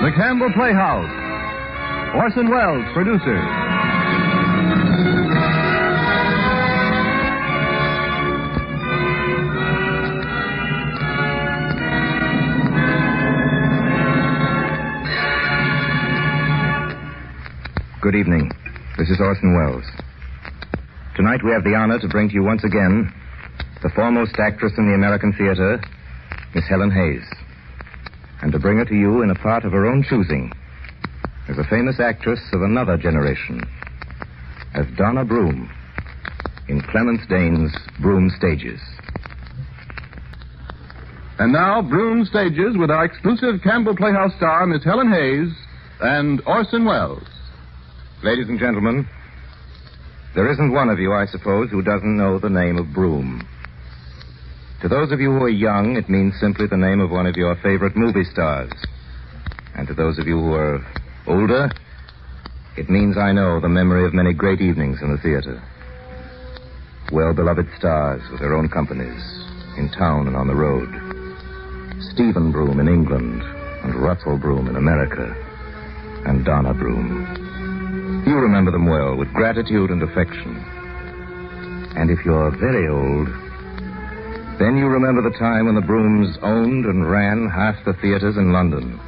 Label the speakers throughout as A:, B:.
A: The Campbell Playhouse. Orson Welles, producer.
B: Good evening. This is Orson Welles. Tonight we have the honor to bring to you once again the foremost actress in the American theater, Miss Helen Hayes, and to bring her to you in a part of her own choosing as a famous actress of another generation, as Donna Broome in Clemence Dane's Broome Stages.
A: And now, Broome Stages with our exclusive Campbell Playhouse star, Miss Helen Hayes, and Orson Welles.
B: Ladies and gentlemen, there isn't one of you, I suppose, who doesn't know the name of Broome. To those of you who are young, it means simply the name of one of your favorite movie stars. And to those of you who are older, it means, I know, the memory of many great evenings in the theater. Well-beloved stars with their own companies, in town and on the road. Stephen Broome in England, and Russell Broome in America, and Donna Broome. You remember them well, with gratitude and affection. And if you're very old, then you remember the time when the Broomes owned and ran half the theaters in London.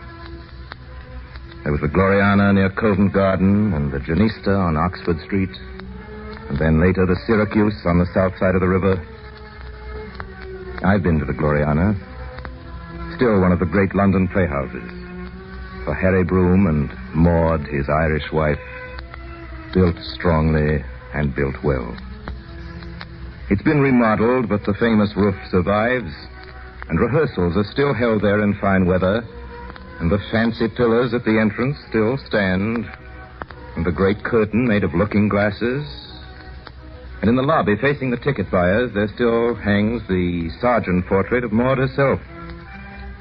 B: There was the Gloriana near Covent Garden, and the Janista on Oxford Street, and then later the Syracuse on the south side of the river. I've been to the Gloriana, still one of the great London playhouses, for Harry Broome and Maud, his Irish wife, built strongly and built well. It's been remodeled, but the famous roof survives, and rehearsals are still held there in fine weather, and the fancy pillars at the entrance still stand, and the great curtain made of looking glasses. And in the lobby, facing the ticket buyers, there still hangs the Sargent portrait of Maud herself.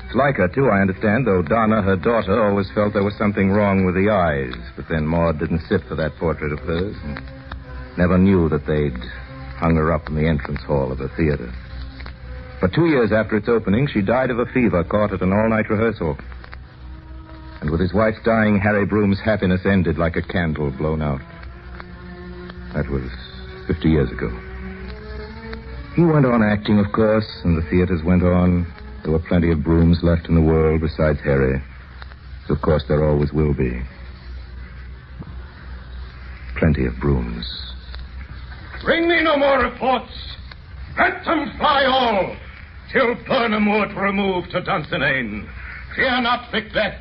B: It's like her, too, I understand, though Donna, her daughter, always felt there was something wrong with the eyes. But then Maud didn't sit for that portrait of hers, and never knew that they'd hung her up in the entrance hall of her theater. But 2 years after its opening, she died of a fever caught at an all-night rehearsal. And with his wife's dying, Harry Broome's happiness ended like a candle blown out. That was 50 years ago. He went on acting, of course, and the theaters went on. There were plenty of Broomes left in the world besides Harry. So, of course, there always will be. Plenty of Broomes.
C: Bring me no more reports. Let them fly all, till Burnham Wood remove to Dunsinane. Fear not, Macbeth.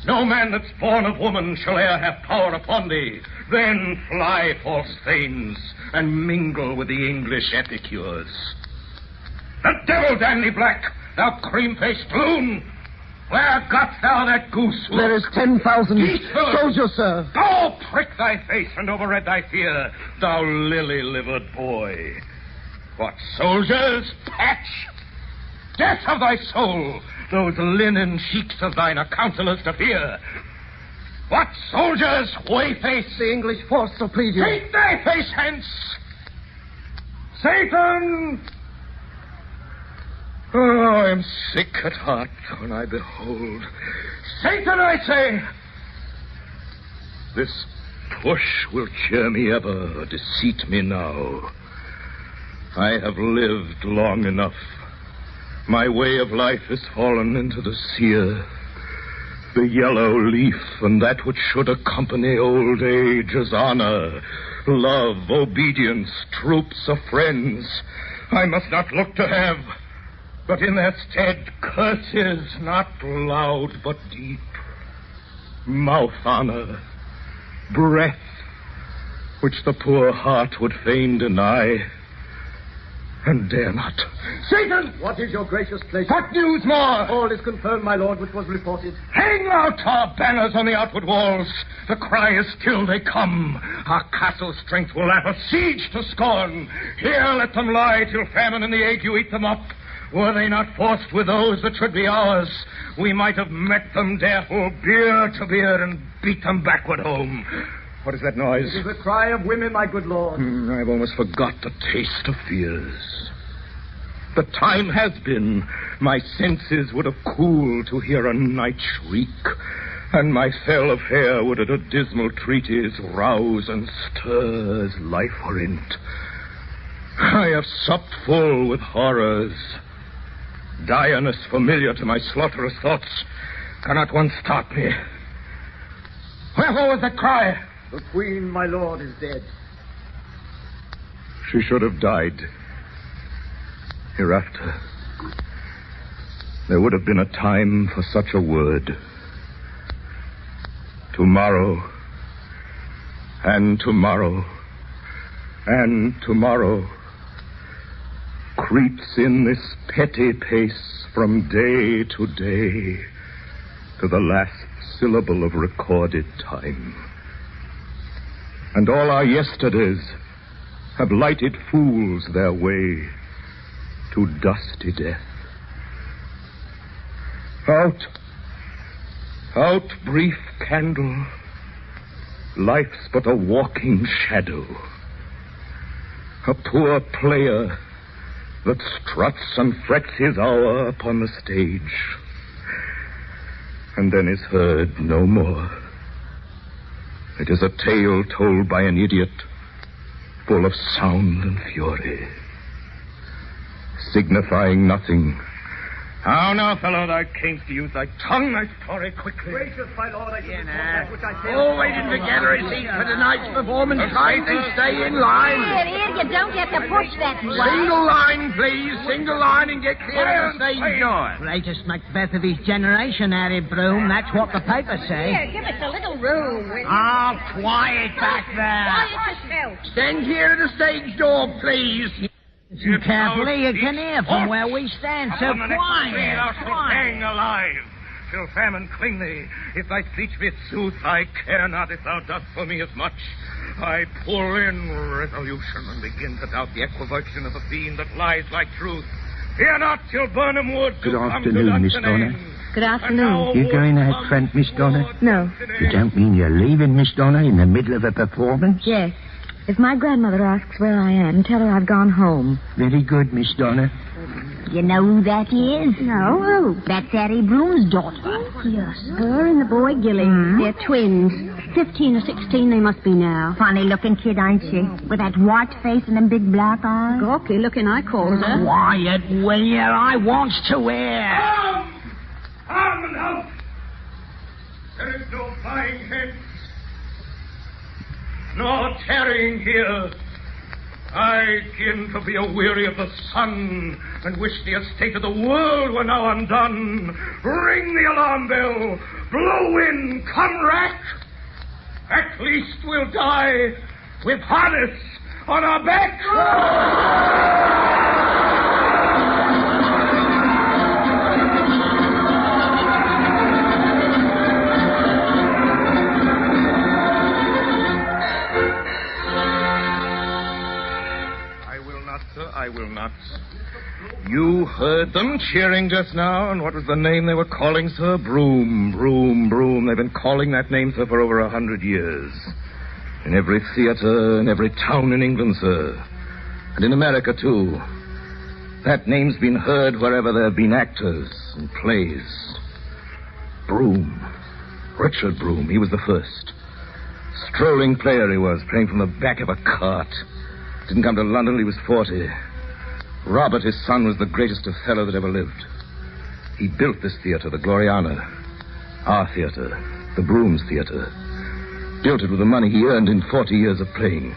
C: No man that's born of woman shall e'er have power upon thee. Then fly, false thanes, and mingle with the English epicures. The devil damn thee, Black, thou cream-faced loon! Where got thou that goose?
D: There is 10,000 soldiers, sir.
C: Go prick thy face and overread thy fear, thou lily-livered boy. What soldiers? Patch! Death of thy soul! Those linen cheeks of thine are counselors to fear. What soldiers? Wayface!
D: The English force to plead you.
C: Take thy face hence! Satan! Oh, I am sick at heart when I behold. Satan, I say! This push will cheer me ever, deceit me now. I have lived long enough. My way of life is fallen into the sear. The yellow leaf, and that which should accompany old age is honor, love, obedience, troops of friends. I must not look to have, but in their stead curses, not loud but deep. Mouth honor, breath, which the poor heart would fain deny, and dare not. Satan!
D: What is your gracious pleasure?
C: What news more?
D: All is confirmed, my lord, which was reported.
C: Hang out our banners on the outward walls. The cry is still they come. Our castle strength will laugh a siege to scorn. Here let them lie till famine and the ague eat them up. Were they not forced with those that should be ours, we might have met them dareful, beer to beer, and beat them backward home. What is that noise?
D: It is the cry of women, my good lord.
C: I've almost forgot the taste of fears. The time has been. My senses would have cooled to hear a night shriek. and my fell of hair would at a dismal treatise rouse and stir as life were in't. I have supped full with horrors. Direness familiar to my slaughterous thoughts. Cannot one stop me? Wherefore was that cry?
D: The queen, my lord, is dead.
C: She should have died. Hereafter, there would have been a time for such a word. Tomorrow, and tomorrow, and tomorrow creeps in this petty pace from day to day to the last syllable of recorded time. And all our yesterdays have lighted fools their way to dusty death. Out, brief candle. Life's but a walking shadow. A poor player that struts and frets his hour upon the stage, and then is heard no more. It is a tale told by an idiot, full of sound and fury, signifying nothing. How now, fellow, thou camest to use thy tongue, thy story quickly.
D: Gracious, my lord, I can that which I said.
E: Oh, waiting to get a receipt for tonight's performance. Kindly stay in line.
F: Here, you don't have to push that way.
E: Single line, please. Single line and get clear of the stage door.
G: Greatest Macbeth of his generation, Harry Broome. That's what the papers say.
F: Here, give us a little room, will you?
G: Oh, quiet back there.
F: Quiet yourself.
E: Stand here at the stage door, please.
G: Listen carefully. You can hear from where we stand, so quiet.
C: Hang alive, till famine cling thee. If thy speech be sooth, I care not if thou dost for me as much. I pull in resolution and begin to doubt the equivocation of the fiend that lies like truth. Fear not till Burnham Wood.
H: Good afternoon, Miss Donna.
F: Good afternoon.
H: You going out front, Miss Donna?
F: No.
H: You don't mean you're leaving, Miss Donna, in the middle of a performance?
F: Yes. If my grandmother asks where I am, tell her I've gone home.
H: Very good, Miss Donna.
F: You know who that is? No. Who? That's Harry Broome's daughter. Yes. Her and the boy Gilly. They're twins. 15 or 16 they must be now. Funny-looking kid, ain't she? With that white face and them big black eyes. Gawky looking, I call her.
G: Quiet, will you? I wants to hear.
C: Arm and out! There is no flying hence, nor tarrying here. I begin to be a-weary of the sun, and wish the estate of the world were now undone. Ring the alarm bell, blow wind, come rack. At least we'll die with harness on our back. I will not. You heard them cheering just now, and what was the name they were calling, sir? Broome, Broome, Broome. They've been calling that name, sir, for over 100 years. In every theater, in every town in England, sir. And in America, too. That name's been heard wherever there have been actors and plays. Broome. Richard Broome. He was the first. Strolling player he was, playing from the back of a cart. Didn't come to London till he was 40. Robert, his son, was the greatest Othello that ever lived. He built this theater, the Gloriana. Our theater, the Broome's theater. Built it with the money he earned in 40 years of playing,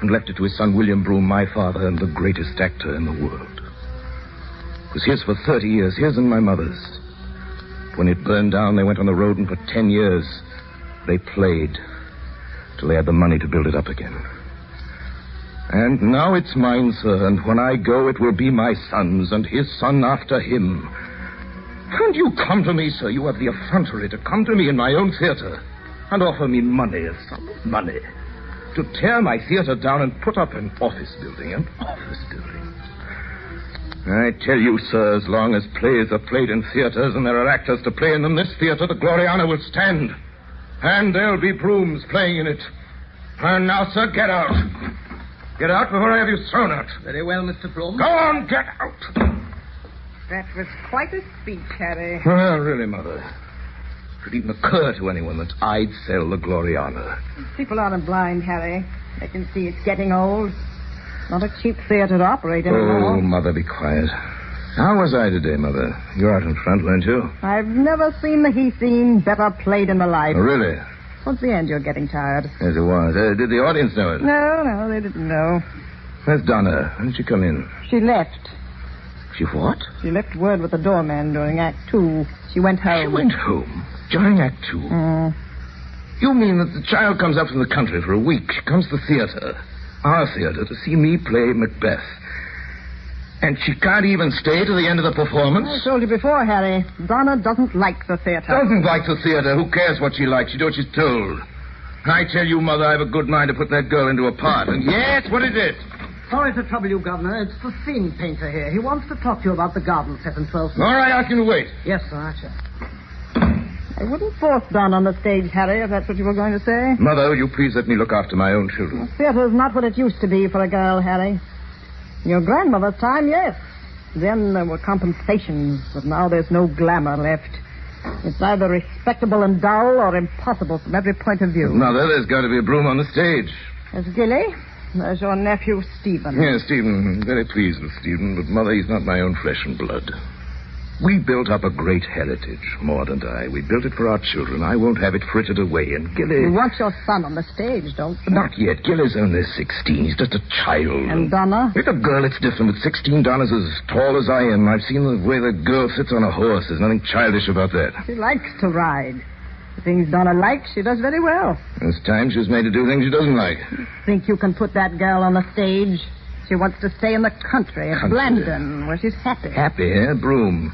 C: and left it to his son William Broome, my father, and the greatest actor in the world. It was his for 30 years, his and my mother's. When it burned down, they went on the road, and for 10 years, they played till they had the money to build it up again. And now it's mine, sir, and when I go, it will be my son's, and his son after him. And you come to me, sir, you have the effrontery to come to me in my own theater and offer me money, a sum of money, to tear my theater down and put up an office building, I tell you, sir, as long as plays are played in theaters and there are actors to play in them, this theater, the Gloriana, will stand. And there'll be Broomes playing in it. And now, sir, get out. Get out before I have you thrown out.
D: Very well, Mr. Broome.
C: Go on, get out.
I: That was quite a speech, Harry.
C: Well, really, Mother. Could even occur to anyone that I'd sell the Gloriana.
I: People aren't blind, Harry. They can see it's getting old. Not a cheap theater to operate anymore.
C: Oh, Mother, be quiet. How was I today, Mother? You're out in front, weren't you?
I: I've never seen the he scene better played in my life.
C: Oh, really?
I: Towards the end, you're getting tired.
C: Yes, it was. Did the audience know it?
I: No, they didn't know.
C: Where's Donna? When did she come in?
I: She left.
C: She what?
I: She left word with the doorman during Act 2. She went home.
C: She went home? During Act 2? You mean that the child comes up from the country for a week, comes to the theater, our theater, to see me play Macbeth, and she can't even stay to the end of the performance?
I: I told you before, Harry. Donna doesn't like the theater.
C: Doesn't like the theater? Who cares what she likes? She does what she's told. I tell you, Mother, I have a good mind to put that girl into a part. And yes, what is it?
D: Sorry to trouble you, Governor. It's the scene painter here. He wants to talk to you about the garden set in 12th.
C: All right, I can wait.
D: Yes, sir, Archer.
I: I wouldn't force Donna on the stage, Harry, if that's what you were going to say.
C: Mother, will you please let me look after my own children?
I: The theater's not what it used to be for a girl, Harry. In your grandmother's time, yes. Then there were compensations, but now there's no glamour left. It's either respectable and dull or impossible from every point of view.
C: Mother, there's got to be a Broome on the stage.
I: There's Gilly. There's your nephew, Stephen.
C: Yes, Stephen. I'm very pleased with Stephen, but, Mother, he's not my own flesh and blood. We built up a great heritage, Maud and I. We built it for our children. I won't have it frittered away, and Gilly...
I: You want your son on the stage, don't you?
C: Not yet. Gilly's only 16. He's just a child.
I: And Donna?
C: With a girl, it's different. With 16, Donna's as tall as I am. I've seen the way the girl sits on a horse. There's nothing childish about that.
I: She likes to ride. The things Donna likes, she does very well.
C: There's times she's made to do things she doesn't like.
I: Think you can put that girl on the stage? She wants to stay in the country at Blendon, where she's happy.
C: Happy, eh? Broome.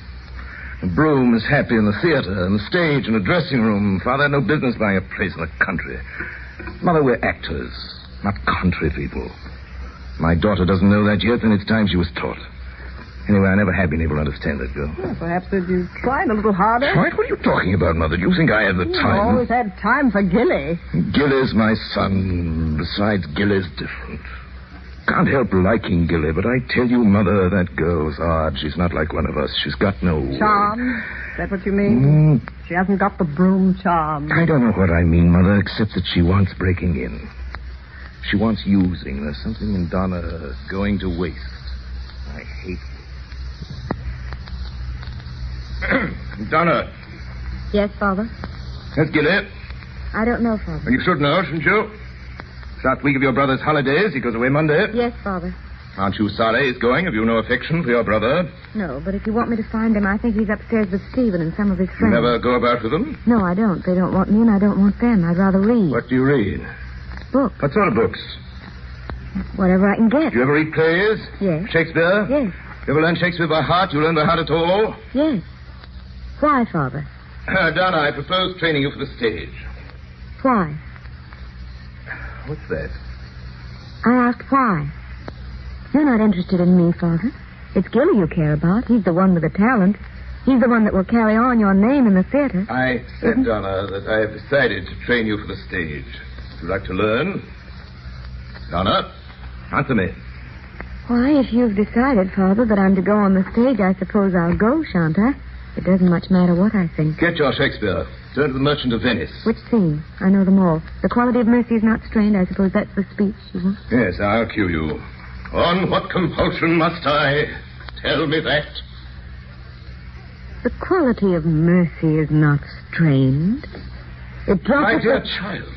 C: Broome is happy in the theater, in the stage, in the dressing room. Father had no business buying a place in the country. Mother, we're actors, not country people. My daughter doesn't know that yet, and it's time she was taught. Anyway, I never have been able to understand that girl.
I: Well, perhaps if you tried a little harder.
C: Tried? What are you talking about, Mother? Do you think I have the time?
I: You always had time for Gilly.
C: Gilly's my son. Besides, Gilly's different. Can't help liking Gilly, but I tell you, Mother, that girl's odd. She's not like one of us. She's got no...
I: Charm? Is that what you mean? She hasn't got the Broome charm.
C: I don't know what I mean, Mother, except that she wants breaking in. She wants using. There's something in Donna going to waste. I hate it. Donna.
F: Yes, Father?
C: That's Gilly.
F: I don't know, Father.
C: Well, you should know, shouldn't you? Last week of your brother's holidays. He goes away Monday.
F: Yes, Father.
C: Aren't you sorry he's going? Have you no affection for your brother?
F: No, but if you want me to find him, I think he's upstairs with Stephen and some of his
C: You
F: friends.
C: never go about with them?
F: No, I don't. They don't want me, and I don't want them. I'd rather read.
C: What do you read?
F: Books.
C: What sort of books?
F: Whatever I can get.
C: Do you ever read plays?
F: Yes.
C: Shakespeare?
F: Yes.
C: You ever learn Shakespeare by heart? You learn by heart at all?
F: Yes. Why, Father?
C: Donna, I propose training you for the stage.
F: Why?
C: What's that?
F: I asked why. You're not interested in me, Father. It's Gilly you care about. He's the one with the talent. He's the one that will carry on your name in the theater.
C: I said, Donna, that I have decided to train you for the stage. Would you like to learn? Donna, answer me.
F: Why, if you've decided, Father, that I'm to go on the stage, I suppose I'll go, shan't I? It doesn't much matter what I think.
C: Get your Shakespeare. Turn to the Merchant of Venice.
F: Which scene? I know them all. The quality of mercy is not strained. I suppose that's the speech you want.
C: Yes, I'll cue you. On what compulsion must I? Tell me that.
F: The quality of mercy is not strained. It drops...
C: My dear child.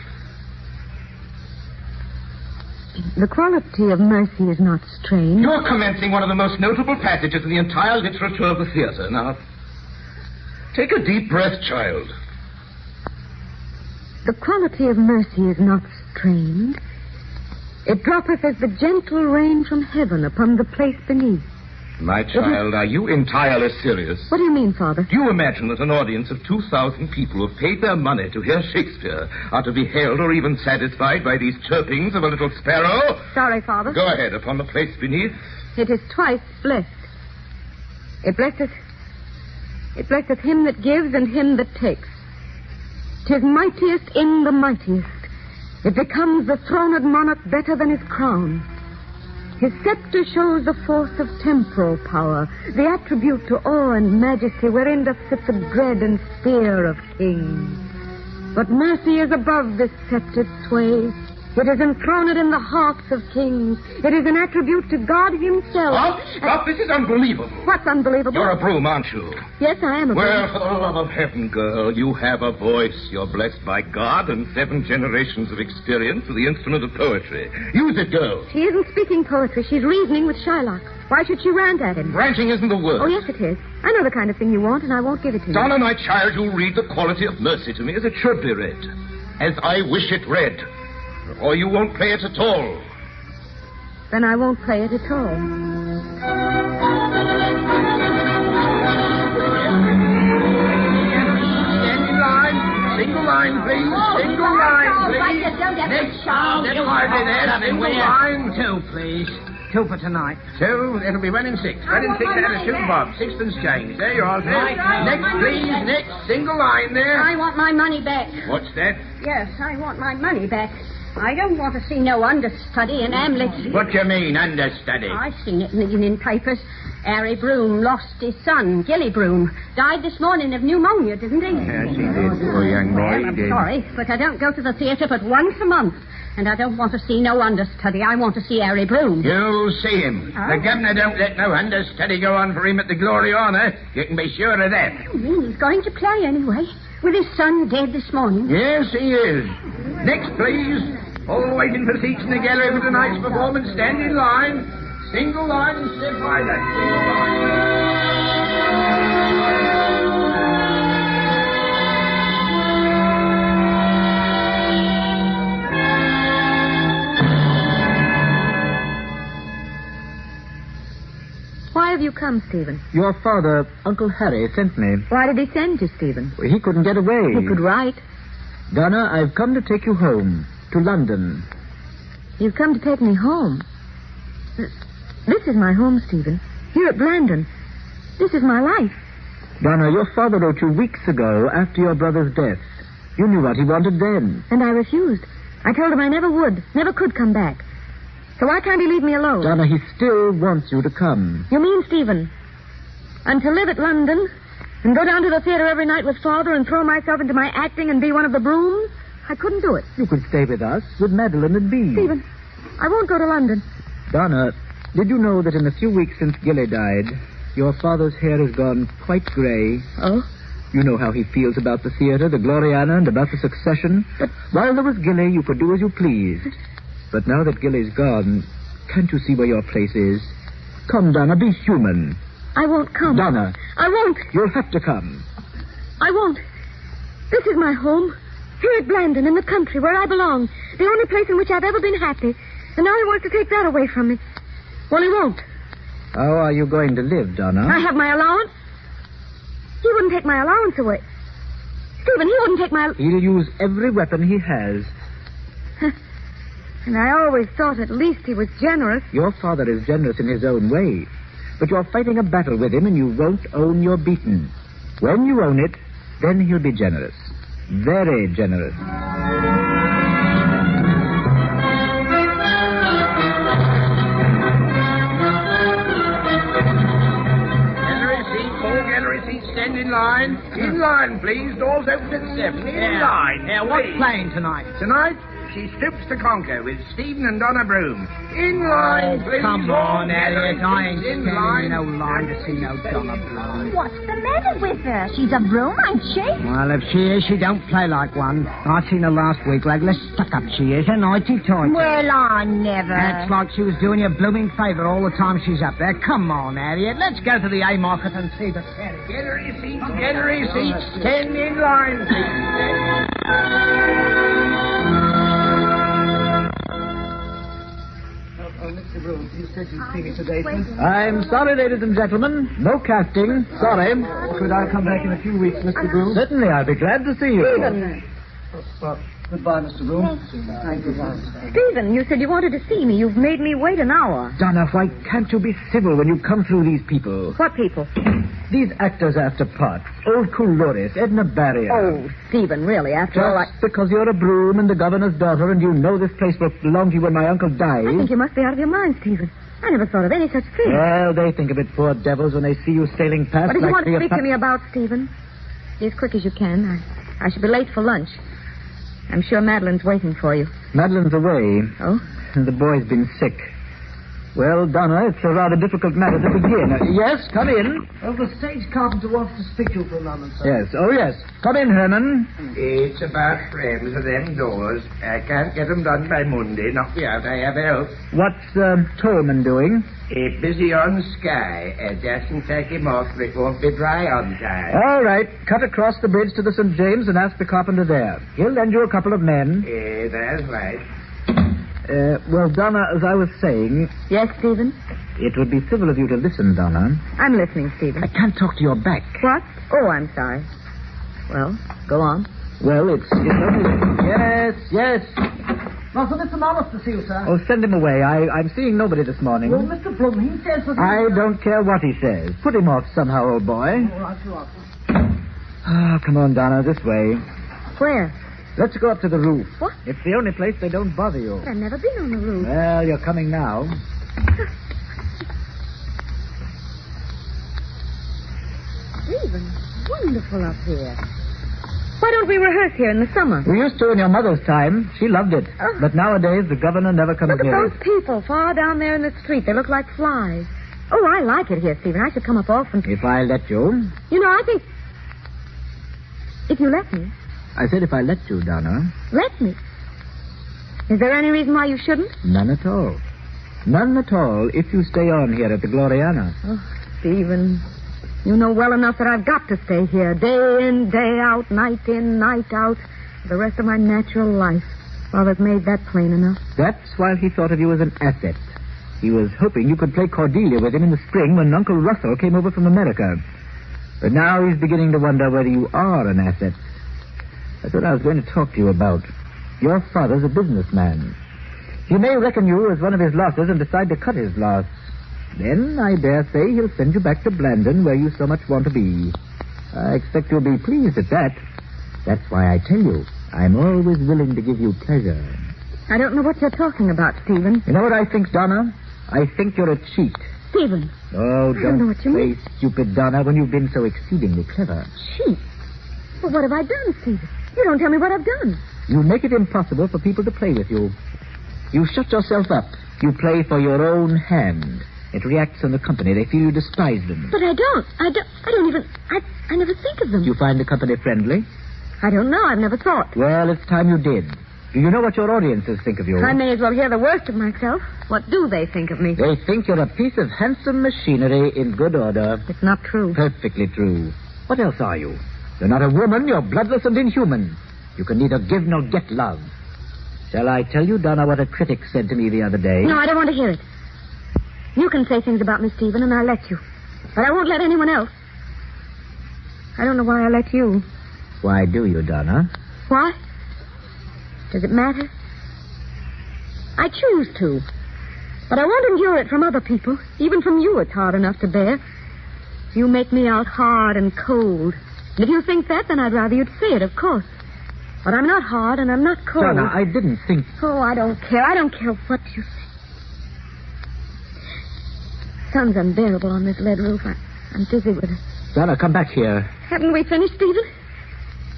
F: The quality of mercy is not strained.
C: You're commencing one of the most notable passages in the entire literature of the theater. Now, take a deep breath, child.
F: The quality of mercy is not strained. It droppeth as the gentle rain from heaven upon the place beneath.
C: My child, are you entirely serious?
F: What do you mean, Father?
C: Do you imagine that an audience of 2,000 people who have paid their money to hear Shakespeare are to be hailed or even satisfied by these chirpings of a little sparrow?
F: Sorry, Father.
C: Go ahead, upon the place beneath.
F: It is twice blessed. It blesseth him that gives and him that takes. 'Tis mightiest in the mightiest. It becomes the throned monarch better than his crown.
J: His scepter shows the force of temporal power, the attribute to awe and majesty wherein doth sit the dread and fear of kings. But mercy is above this sceptred sway. It is enthroned in the hearts of kings. It is an attribute to God himself.
C: Stop! This is unbelievable.
J: What's unbelievable?
C: You're a Broome, aren't you?
J: Yes, I am a Broome.
C: Well, for the love of heaven, girl, you have a voice. You're blessed by God and 7 generations of experience with the instrument of poetry. Use it, girl.
J: She isn't speaking poetry. She's reasoning with Shylock. Why should she rant at him?
C: Ranting isn't the word.
J: Oh, yes, it is. I know the kind of thing you want, and I won't give it to you.
C: Donna, my child, you'll read the quality of mercy to me as it should be read. As I wish it read. Or you won't play it at all.
J: Then I won't play it at all.
E: Standing line. Single line, please. Single line, please. Next. That's hardly there. Single line.
G: 2, please. 2 for tonight.
E: 2, it'll be 1 and 6. 1 and 6 out of shooting bob. 6pence change. There you are, sir. Next, please. Next. Single line there.
F: I want my money back.
E: What's that?
F: Yes, I want my money back. I don't want to see no understudy in Hamlet.
E: What do you mean, understudy?
F: I've seen it in the evening papers. Harry Broome lost his son, Gilly Broome. Died this morning of pneumonia, didn't he?
E: Yes, he did, poor young boy.
F: Well, I'm sorry, but I don't go to the theatre but once a month. And I don't want to see no understudy. I want to see Harry Broome.
E: You'll see him.
F: Oh.
E: The governor don't let no understudy go on for him at the Glory Honour. You can be sure of that.
F: You mean he's going to play anyway? With his son dead this morning?
E: Yes, he is. Next, please. All waiting for seats in the gallery for tonight's performance. Stand in line. Single line and step by that. Single
J: Why have you come, Stephen?
K: Your father, Uncle Harry, sent me.
J: Why did he send you, Stephen?
K: He couldn't get away.
J: He could write.
K: Donna, I've come to take you home. To London.
J: You've come to take me home. This is my home, Stephen. Here at Blandon. This is my life.
K: Donna, your father wrote you weeks ago after your brother's death. You knew what he wanted then.
J: And I refused. I told him I never would, never could come back. So why can't he leave me alone?
K: Donna, he still wants you to come.
J: You mean, Stephen, I'm to live at London and go down to the theatre every night with Father and throw myself into my acting and be one of the Broomes? I couldn't do it.
K: You could stay with us, with Madeline and Bee.
J: Stephen, I won't go to London.
K: Donna, did you know that in the few weeks since Gilly died, your father's hair has gone quite grey?
J: Oh?
K: You know how he feels about the theatre, the Gloriana, and about the succession.
J: But
K: while there was Gilly, you could do as you pleased. But now that Gilly's gone, can't you see where your place is? Come, Donna, be human.
J: I won't come.
K: Donna.
J: I won't.
K: You'll have to come.
J: I won't. This is my home. Here at Blandon, in the country, where I belong. The only place in which I've ever been happy. And now he wants to take that away from me. Well, he won't.
K: How are you going to live, Donna?
J: I have my allowance. He wouldn't take my allowance away. Stephen, he wouldn't take my...
K: He'll use every weapon he has.
J: And I always thought at least he was generous.
K: Your father is generous in his own way. But you're fighting a battle with him and you won't own you're beaten. When you own it, then he'll be generous. Very generous.
E: Gallery seat, stand in line. In line, please. Doors open at 7. In line.
G: Yeah, what's playing tonight?
E: Tonight, She Stoops to Conquer with Stephen and Donna Broome. In line, please.
G: Come on, Elliot. I ain't
E: in
G: standing
E: line.
G: in no line to see no Donna Broome.
F: What's the matter with her? She's a Broome, ain't she?
G: Well, if she is, she don't play like one. I seen her last week, regular stuck-up she is, and hoity-toity.
F: Well, I never.
G: It's like she was doing you a blooming favour all the time she's up there. Come on, Harriet, let's go to the Haymarket and see the tennis.
E: Gallery seats, stand in line, please.
K: Mr. Broome, you said you'd see me today, sir. I'm sorry, ladies and gentlemen. No casting. Sorry. Could I come back in a few weeks, Mr. Broome? Certainly, I'll be glad to see you.
J: Stephen!
K: Goodbye, Mr. Broome.
J: Thank you. Stephen, you said you wanted to see me. You've made me wait an hour.
K: Donna, why can't you be civil when you come through these people?
J: What people?
K: These actors after parts. Old Couloris, Edna Barrier.
J: Oh, Stephen, really, after all,
K: Just because you're a Broome and the governor's daughter and you know this place will belong to you when my uncle dies.
J: I think you must be out of your mind, Stephen. I never thought of any such thing.
K: Well, they think of it, poor devils, when they see you sailing past.
J: What did you
K: like
J: want to speak
K: Cleopatra.
J: to me about, Stephen? Be as quick as you can. I should be late for lunch. I'm sure Madeline's waiting for you.
K: Madeline's away.
J: Oh?
K: And the boy's been sick. Well, Donna, it's a rather difficult matter to begin. Yes, come in.
G: Well, the stage carpenter wants to speak to you for a moment, sir.
K: Yes, oh, yes. Come in, Herman.
E: It's about frames of them doors. I can't get them done by Monday. Knock me out. I have help.
K: What's Tolman doing?
E: Busy on Sky. Doesn't take him off, but it won't be dry on time.
K: All right. Cut across the bridge to the St. James and ask the carpenter there. He'll lend you a couple of men.
E: That's right.
K: Well, Donna, as I was saying...
J: Yes, Stephen?
K: It would be civil of you to listen, Donna.
J: I'm listening, Stephen.
K: I can't talk to your back.
J: What? Oh, I'm sorry. Well, go on.
K: Well, it's only... Yes.
G: Well, so Mr. Morris to see you, sir.
K: Oh, send him away. I'm seeing nobody this morning.
G: Well, Mr. Broome, he says that...
K: I don't care what he says. Put him off somehow, old boy.
G: All right, you are.
K: Ah, come on, Donna, this way.
J: Where?
K: Let's go up to the roof.
J: What?
K: It's the only place they don't bother you.
J: I've never been on the roof.
K: Well, you're coming now.
J: Stephen, wonderful up here. Why don't we rehearse here in the summer?
K: We used to in your mother's time. She loved it.
J: Oh.
K: But nowadays, the governor never comes
J: Look at
K: near
J: those
K: it.
J: people far down there in the street. They look like flies. Oh, I like it here, Stephen. I should come up often.
K: If I let you.
J: You know, I think... If you let me.
K: I said if I let you, Donna.
J: Let me. Is there any reason why you shouldn't?
K: None at all. None at all if you stay on here at the Gloriana.
J: Oh, Stephen, you know well enough that I've got to stay here. Day in, day out, night in, night out. For the rest of my natural life. Father's made that plain enough.
K: That's why he thought of you as an asset. He was hoping you could play Cordelia with him in the spring when Uncle Russell came over from America. But now he's beginning to wonder whether you are an asset. That's what I was going to talk to you about. Your father's a businessman. He may reckon you as one of his losses and decide to cut his loss. Then, I dare say, he'll send you back to Blandon, where you so much want to be. I expect you'll be pleased at that. That's why I tell you, I'm always willing to give you pleasure.
J: I don't know what you're talking about, Stephen.
K: You know what I think, Donna? I think you're a cheat.
J: Stephen.
K: Oh,
J: I don't know what you mean.
K: say stupid, Donna, when you've been so exceedingly clever.
J: Cheat? Well, what have I done, Stephen? You don't tell me what I've done.
K: You make it impossible for people to play with you. You shut yourself up. You play for your own hand. It reacts on the company. They feel you despise them.
J: But I don't. I don't even... I never think of them.
K: You find the company friendly?
J: I don't know. I've never thought.
K: Well, it's time you did. Do you know what your audiences think of you?
J: I may as well hear the worst of myself. What do they think of me?
K: They think you're a piece of handsome machinery in good order.
J: It's not true.
K: Perfectly true. What else are you? You're not a woman. You're bloodless and inhuman. You can neither give nor get love. Shall I tell you, Donna, what a critic said to me the other day?
J: No, I don't want to hear it. You can say things about me, Stephen, and I'll let you. But I won't let anyone else. I don't know why I let you.
K: Why do you, Donna?
J: Why? Does it matter? I choose to. But I won't endure it from other people. Even from you, it's hard enough to bear. You make me out hard and cold. And if you think that, then I'd rather you'd say it, of course. But I'm not hard and I'm not cold.
K: Donna, I didn't think...
J: Oh, I don't care. I don't care what you say. Sun's unbearable on this lead roof. I'm dizzy with it.
K: Donna, come back here.
J: Haven't we finished, Stephen?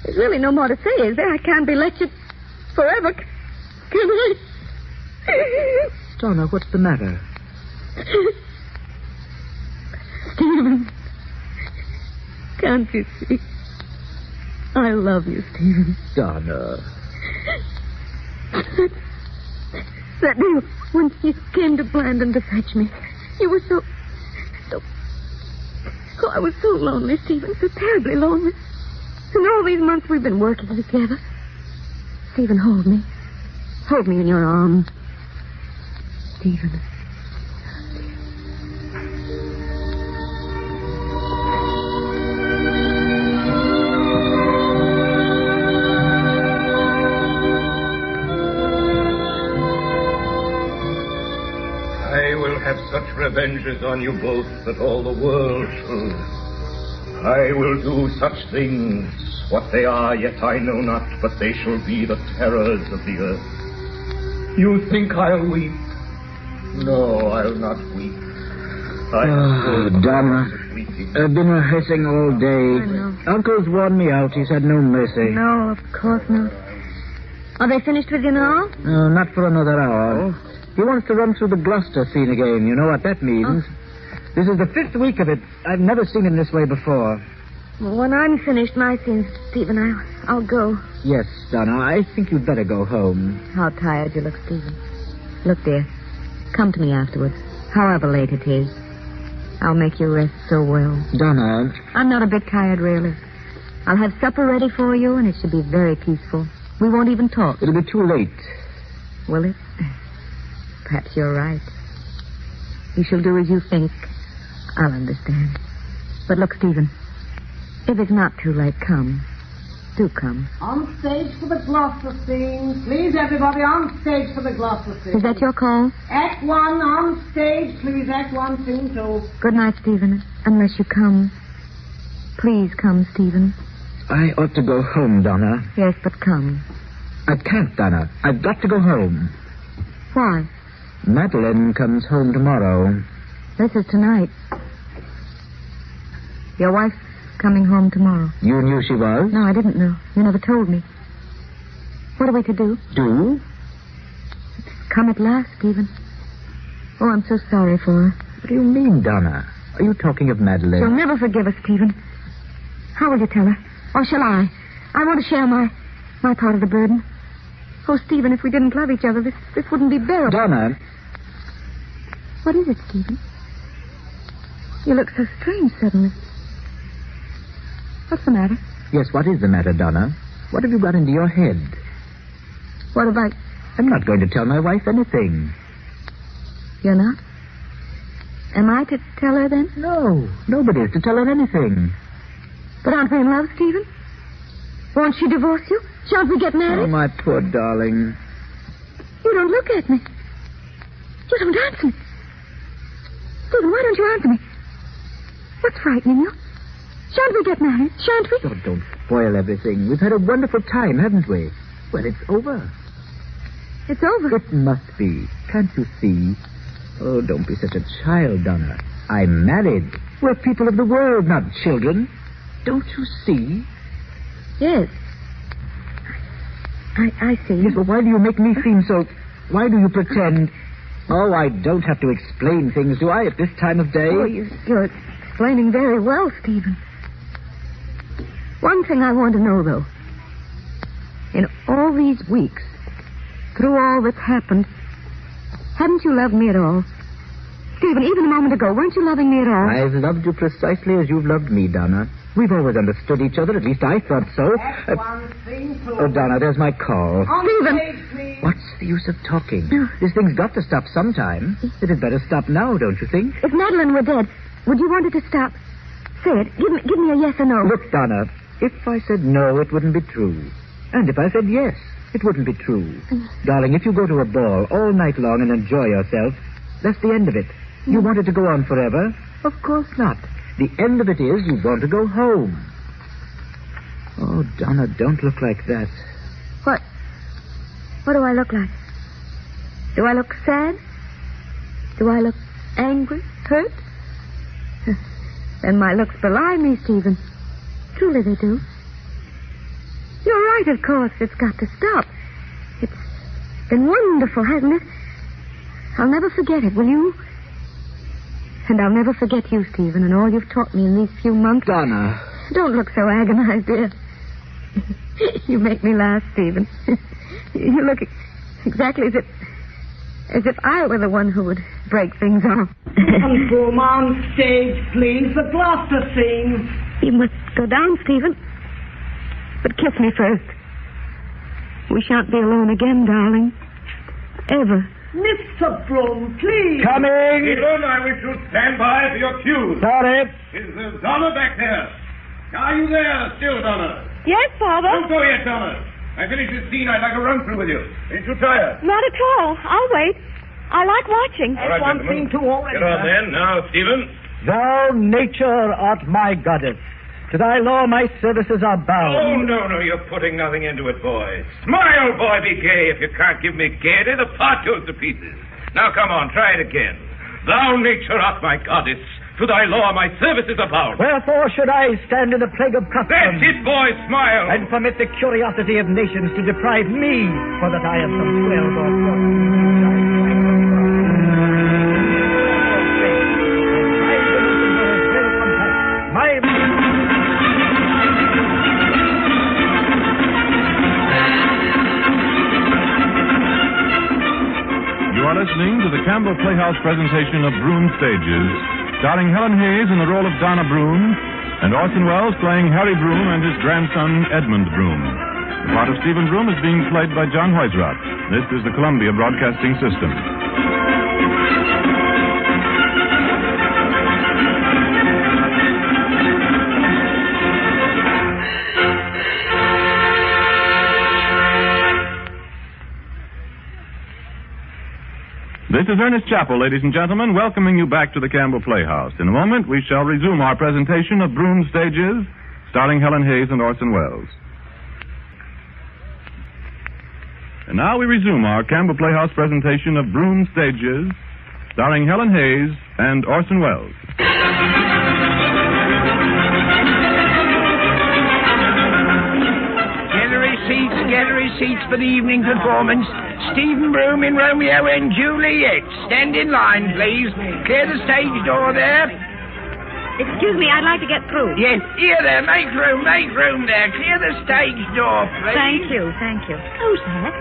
J: There's really no more to say, is there? I can't be lectured forever. Can I?
K: Donna, what's the matter?
J: Stephen. Can't you see? I love you, Stephen.
K: Donna.
J: That day when you came to Blandon to fetch me, you were so... Oh, I was so lonely, Stephen, so terribly lonely. And all these months we've been working together. Stephen, hold me. Hold me in your arms. Stephen.
C: I will have such revenges on you both that all the world shall. I will do such things. What they are, yet I know not, but they shall be the terrors of the earth. You think I'll weep? No, I'll not weep.
K: Donna, I've been rehearsing all day.
J: I know.
K: Uncle's warned me out. He said no mercy.
J: No, of course not. Are they finished with you now?
K: No, not for another hour. He wants to run through the Gloucester scene again. You know what that means. This is the 5th week of it. I've never seen him this way before.
J: Well, when I'm finished my scene, Stephen, I'll go.
K: Yes, Donna, I think you'd better go home.
J: How tired you look, Stephen. Look, dear, come to me afterwards, however late it is. I'll make you rest so well.
K: Donna...
J: I'm not a bit tired, really. I'll have supper ready for you, and it should be very peaceful. We won't even talk.
K: It'll be too late.
J: Will it? Perhaps you're right. You shall do as you think. I'll understand. But look, Stephen, if it's not too late, come. Do come.
D: On stage for the Gloucester scene. Please, everybody, on stage for the Gloucester scene.
J: Is that your call?
D: Act 1, on stage, please. Act 1, scene 2.
J: Good night, Stephen, unless you come. Please come, Stephen.
K: I ought to go home, Donna.
J: Yes, but come.
K: I can't, Donna. I've got to go home.
J: Why?
K: Madeline comes home tomorrow.
J: This is tonight. Your wife's coming home tomorrow.
K: You knew she was?
J: No, I didn't know. You never told me. What are we to do?
K: Do?
J: It's come at last, Stephen. Oh, I'm so sorry for her.
K: What do you mean, Donna? Are you talking of Madeline?
J: She'll never forgive us, Stephen. How will you tell her? Or shall I? I want to share my part of the burden. Oh, Stephen, if we didn't love each other, this wouldn't be bearable.
K: Donna.
J: What is it, Stephen? You look so strange suddenly. What's the matter?
K: Yes, what is the matter, Donna? What have you got into your head?
J: What have I...
K: I'm not going to tell my wife anything.
J: You're not? Am I to tell her then?
K: No, nobody is to tell her anything.
J: But aren't we in love, Stephen? Won't she divorce you? Shan't we get married?
K: Oh, my poor darling.
J: You don't look at me. You don't answer me. Stephen, why don't you answer me? What's frightening you? Shan't we get married? Shan't we?
K: Oh, don't spoil everything. We've had a wonderful time, haven't we? Well, it's over.
J: It's over.
K: It must be. Can't you see? Oh, don't be such a child, Donna. I'm married. We're people of the world, not children. Don't you see?
J: Yes. I see.
K: Yes, but why do you make me seem so... Why do you pretend... Oh, I don't have to explain things, do I, at this time of day?
J: Oh, you're explaining very well, Stephen. One thing I want to know, though. In all these weeks, through all that's happened, haven't you loved me at all? Stephen, even a moment ago, weren't you loving me at all?
K: I've loved you precisely as you've loved me, Donna. We've always understood each other. At least I thought so.
D: Act 1, scene 2.
K: Oh, Donna, there's my call.
D: On
J: Stephen.
D: stage, please.
K: What's the use of talking? This thing's got to stop sometime. It had better stop now, don't you think?
J: If Madeline were dead, would you want it to stop? Say it. Give me a yes or no.
K: Look, Donna, if I said no, it wouldn't be true. And if I said yes, it wouldn't be true. Darling, if you go to a ball all night long and enjoy yourself, that's the end of it. You want it to go on forever? Of course not. The end of it is you want to go home. Oh, Donna, don't look like that.
J: What do I look like? Do I look sad? Do I look angry? Hurt? Then my looks belie me, Stephen. Truly they do. You're right, of course. It's got to stop. It's been wonderful, hasn't it? I'll never forget it, will you? And I'll never forget you, Stephen, and all you've taught me in these few months.
K: Donna.
J: Don't look so agonized, dear. You make me laugh, Stephen. You look exactly as if I were the one who would break things off.
D: And Broome, on stage, please. The Gloucester scene.
J: You must go down, Stephen. But kiss me first. We shan't be alone again, darling. Ever.
D: Mr. Broome, please.
K: Coming!
C: Stephen, I wish you'd stand by for your cue.
K: Sorry.
C: Is Donna back there? Are you there still, Donna?
F: Yes, Father.
C: Don't go yet, Donna. I finished this scene. I'd like to run through with you. Ain't you tired?
F: Not at all. I'll wait. I like watching.
C: All right,
D: One
C: gentlemen.
D: scene 2 already.
C: Get on then. Now, Stephen.
K: Thou, nature, art my goddess. To thy law my services are bound.
C: Oh, no, you're putting nothing into it, boy. Smile, boy, be gay. If you can't give me gaiety, the part goes to pieces.
E: Now come on, try it again. Thou nature art my goddess. To thy law my services abound.
G: Wherefore should I stand in the plague of custom?
E: That's it, boy, smile.
G: And permit the curiosity of nations to deprive me, for that I have some 12 or 14.
A: You are listening to the Campbell Playhouse presentation of Broome Stages, starring Helen Hayes in the role of Donna Broome, and Orson Welles playing Harry Broome and his grandson Edmund Broome. The part of Stephen Broome is being played by John Hoysradt. This is the Columbia Broadcasting System. This is Ernest Chappell, ladies and gentlemen, welcoming you back to the Campbell Playhouse. In a moment, we shall resume our presentation of Broome Stages, starring Helen Hayes and Orson Welles. And now we resume our Campbell Playhouse presentation of Broome Stages, starring Helen Hayes and Orson Welles.
E: Gallery seats for the evening performance. Stephen Broome in Romeo and Juliet. Stand in line, please. Clear the stage door there.
F: Excuse me, I'd like to get through.
E: Yes, here there. Make room there. Clear the stage door, please.
F: Thank you. Who's that?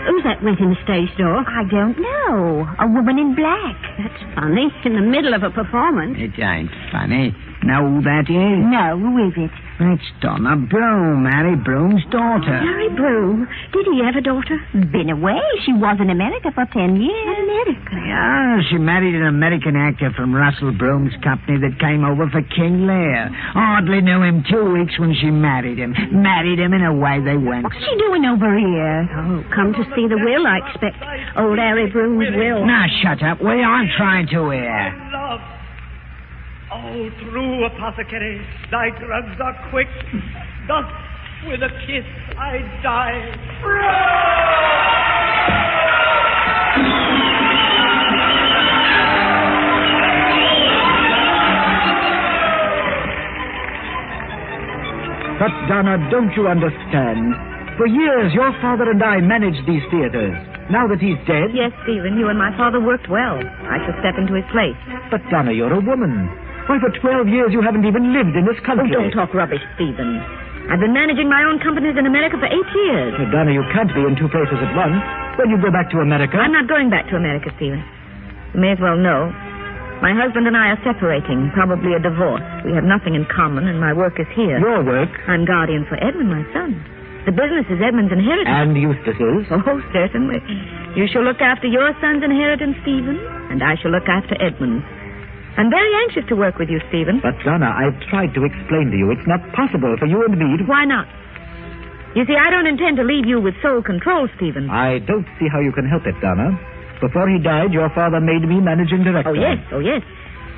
F: Who's that went in the stage door? I don't know. A woman in black. That's funny. In the middle of a performance.
G: It ain't funny. Know who that is?
F: No, who is it?
G: It's Donna Broome, Harry Broome's daughter.
F: Harry Broome? Did he have a daughter? Been away. She was in America for 10 years. America?
G: Yeah, she married an American actor from Russell Broome's company that came over for King Lear. Hardly knew him 2 weeks when she married him. And away they went.
F: What's she doing over here? Oh, come to see the will, I expect. Old Harry Broome's will.
G: Now, shut up, will you? I'm trying to hear.
L: Love. Oh, true apothecary, thy drugs are quick. Thus, with a kiss, I die.
G: But, Donna, don't you understand? For years, your father and I managed these theaters. Now that he's dead...
F: Yes, Stephen, you and my father worked well. I shall step into his place.
G: But, Donna, you're a woman. Why, for 12 years you haven't even lived in this country.
F: Oh, don't talk rubbish, Stephen. I've been managing my own companies in America for 8 years.
G: Well, Donna, you can't be in two places at once. When you go back to America...
F: I'm not going back to America, Stephen. You may as well know. My husband and I are separating, probably a divorce. We have nothing in common, and my work is here.
G: Your work?
F: I'm guardian for Edmund, my son. The business is Edmund's inheritance.
G: And Eustace's?
F: Oh, certainly. You shall look after your son's inheritance, Stephen, and I shall look after Edmund's. I'm very anxious to work with you, Stephen.
G: But, Donna, I've tried to explain to you it's not possible for you and me to...
F: Why not? You see, I don't intend to leave you with sole control, Stephen.
G: I don't see how you can help it, Donna. Before he died, your father made me managing director.
F: Oh, yes.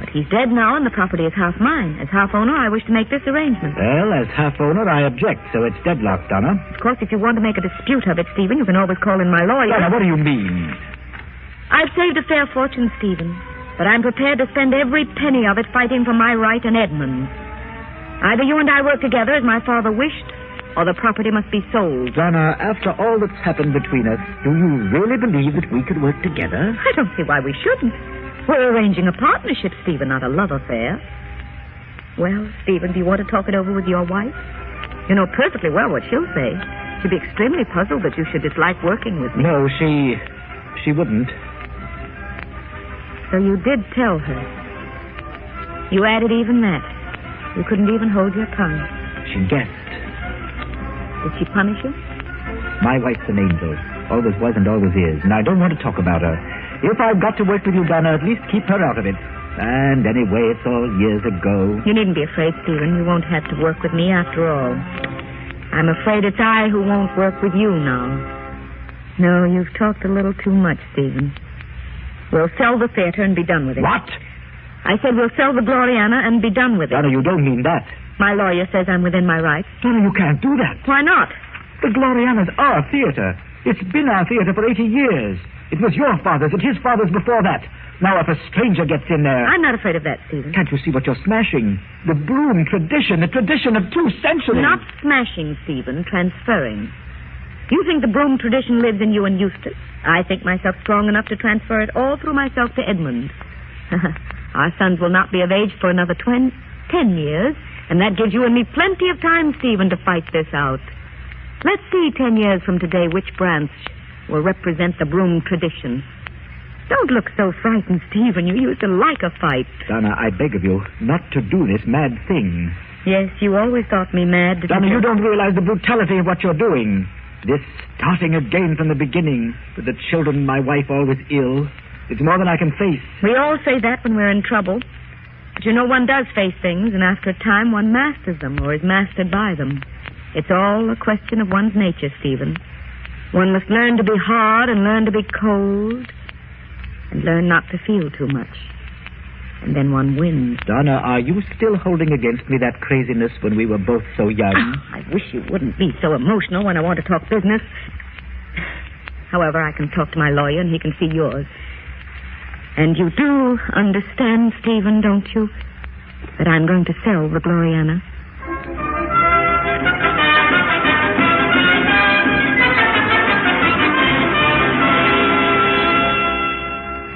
F: But he's dead now, and the property is half mine. As half owner, I wish to make this arrangement.
G: Well, as half owner, I object, so it's deadlocked, Donna.
F: Of course, if you want to make a dispute of it, Stephen, you can always call in my lawyer.
G: Donna, what do you mean?
F: I've saved a fair fortune, Stephen, but I'm prepared to spend every penny of it fighting for my right and Edmund's. Either you and I work together as my father wished, or the property must be sold.
G: Donna, after all that's happened between us, do you really believe that we could work together?
F: I don't see why we shouldn't. We're arranging a partnership, Stephen, not a love affair. Well, Stephen, do you want to talk it over with your wife? You know perfectly well what she'll say. She'll be extremely puzzled that you should dislike working with me.
G: No, she wouldn't.
F: So you did tell her. You added even that. You couldn't even hold your tongue.
G: She guessed.
F: Did she punish you?
G: My wife's an angel. Always was and always is. And I don't want to talk about her. If I've got to work with you, Donna, at least keep her out of it. And anyway, it's all years ago.
F: You needn't be afraid, Stephen. You won't have to work with me after all. I'm afraid it's I who won't work with you now. No, you've talked a little too much, Stephen. We'll sell the theater and be done with it.
G: What?
F: I said we'll sell the Gloriana and be done with it.
G: Donna, you don't mean that.
F: My lawyer says I'm within my rights.
G: Donna, you can't do that.
F: Why not?
G: The Gloriana's our theater. It's been our theater for 80 years. It was your father's and his father's before that. Now if a stranger gets in there...
J: I'm not afraid of that, Stephen.
G: Can't you see what you're smashing? The Broome tradition, the tradition of 2 centuries.
J: Not smashing, Stephen, transferring. You think the Broome tradition lives in you and Eustace. I think myself strong enough to transfer it all through myself to Edmund. Our sons will not be of age for another 10 years, and that gives you and me plenty of time, Stephen, to fight this out. Let's see 10 years from today which branch will represent the Broome tradition. Don't look so frightened, Stephen. You used to like a fight.
G: Donna, I beg of you not to do this mad thing.
J: Yes, you always thought me mad.
G: Donna, you don't realize the brutality of what you're doing. This starting again from the beginning, with the children and my wife always ill. It's more than I can face.
J: We all say that when we're in trouble. But you know, one does face things, and after a time one masters them or is mastered by them. It's all a question of one's nature, Stephen. One must learn to be hard and learn to be cold and learn not to feel too much. And then one wins.
G: Donna, are you still holding against me that craziness when we were both so young?
J: I wish you wouldn't be so emotional when I want to talk business. However, I can talk to my lawyer and he can see yours. And you do understand, Stephen, don't you, that I'm going to sell the Gloriana?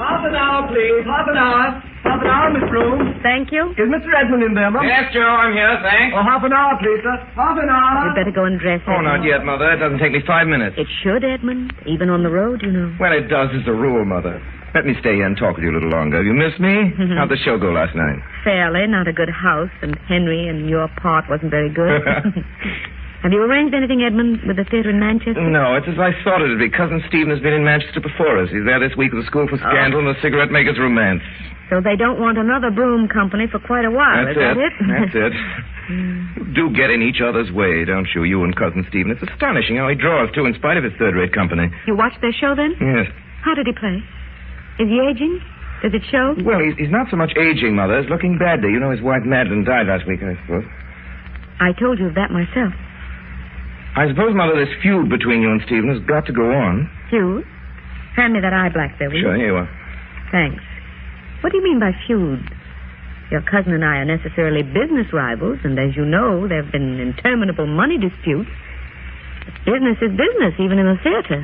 L: Half an hour, please. Half an hour. Half an hour, Miss Broome.
J: Thank you.
L: Is Mr. Edmund in there, Mum?
M: Yes, Joe, I'm here, thanks.
L: Oh, half an hour, please, sir. Half an hour.
J: You'd better go and dress,
M: Oh,
J: Edmund.
M: not yet, Mother. It doesn't take me 5 minutes.
J: It should, Edmund. Even on the road, you know.
M: Well, it does as a rule, Mother. Let me stay here and talk with you a little longer. You missed me? How'd the show go last night?
J: Fairly. Not a good house, and Henry and your part wasn't very good. Have you arranged anything, Edmund, with the theater in Manchester?
M: No, it's as I thought it'd be. Cousin Stephen has been in Manchester before us. He's there this week with the School for Scandal and the Cigarette Maker's Romance.
J: So they don't want another Broome company for quite a while,
M: That's
J: is that it?
M: That's it. You do get in each other's way, don't you? You and Cousin Stephen. It's astonishing how he draws, too, in spite of his third-rate company.
J: You watched their show, then?
M: Yes.
J: How did he play? Is he aging? Does it show?
M: Well, he's not so much aging, Mother, as looking badly. You know his wife Madeline died last week, I suppose.
J: I told you of that myself.
M: I suppose, Mother, this feud between you and Stephen has got to go on.
J: Feud? Hand me that eye black there, will you?
M: Sure, here you are.
J: Thanks. What do you mean by feud? Your cousin and I are necessarily business rivals, and as you know, there have been interminable money disputes. But business is business, even in the theater.